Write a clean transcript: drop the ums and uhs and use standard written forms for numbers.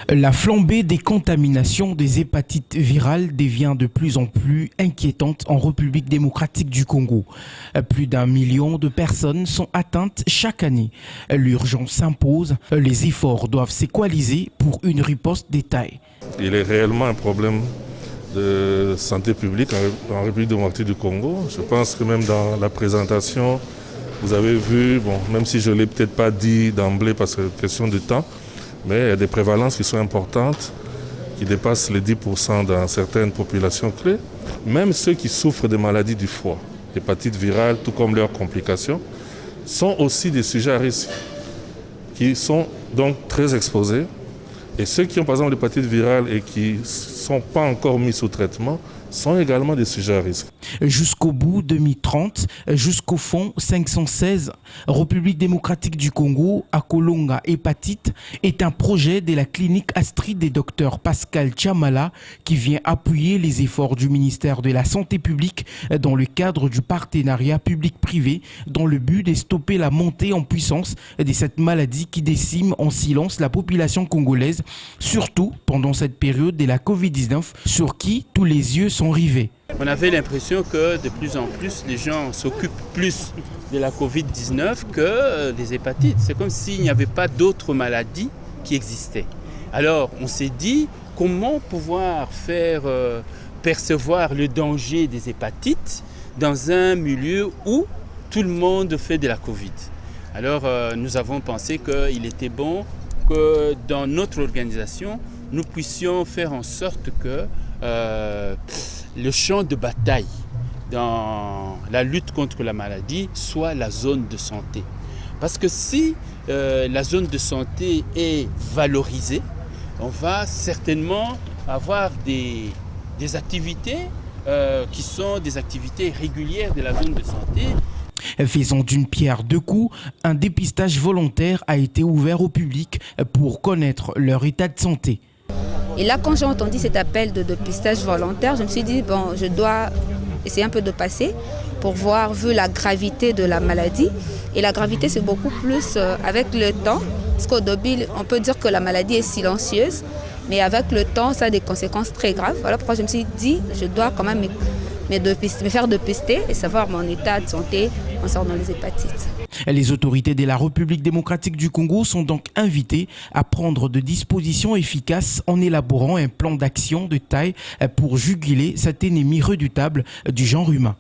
La flambée des contaminations des hépatites virales devient de plus en plus inquiétante en République démocratique du Congo. Plus d'1 million de personnes sont atteintes chaque année. L'urgence s'impose, les efforts doivent s'équaliser pour une riposte d'étail. Il est réellement un problème de santé publique en République démocratique du Congo. Je pense que même dans la présentation, vous avez vu, même si je ne l'ai peut-être pas dit d'emblée parce que c'est question de temps, mais il y a des prévalences qui sont importantes, qui dépassent les 10% dans certaines populations clés. Même ceux qui souffrent de maladies du foie, hépatite virale, tout comme leurs complications, sont aussi des sujets à risque, qui sont donc très exposés. Et ceux qui ont par exemple l'hépatite virale et qui ne sont pas encore mis sous traitement sont également des sujets à risque. Jusqu'au bout 2030, jusqu'au fond 516, République démocratique du Congo, à Kolonga Hépatite, est un projet de la clinique Astrid des docteurs Pascal Chamala qui vient appuyer les efforts du ministère de la Santé publique dans le cadre du partenariat public-privé dans le but de stopper la montée en puissance de cette maladie qui décime en silence la population congolaise, surtout pendant cette période de la Covid-19 sur qui tous les yeux sont rivés. On avait l'impression que de plus en plus les gens s'occupent plus de la Covid-19 que des hépatites. C'est comme s'il n'y avait pas d'autres maladies qui existaient. Alors on s'est dit comment pouvoir faire percevoir le danger des hépatites dans un milieu où tout le monde fait de la Covid. Alors nous avons pensé qu'il était bon que dans notre organisation, nous puissions faire en sorte que le champ de bataille dans la lutte contre la maladie soit la zone de santé. Parce que si la zone de santé est valorisée, on va certainement avoir des activités qui sont des activités régulières de la zone de santé. Faisant d'une pierre deux coups, un dépistage volontaire a été ouvert au public pour connaître leur état de santé. Et là, quand j'ai entendu cet appel de dépistage volontaire, je me suis dit, je dois essayer un peu de passer pour voir, vu la gravité de la maladie. Et la gravité, c'est beaucoup plus avec le temps. Parce qu'au début, on peut dire que la maladie est silencieuse, mais avec le temps, ça a des conséquences très graves. Voilà pourquoi je me suis dit, je dois quand même me faire dépister et savoir mon état de santé concernant les hépatites. Les autorités de la République démocratique du Congo sont donc invitées à prendre de dispositions efficaces en élaborant un plan d'action de taille pour juguler cet ennemi redoutable du genre humain.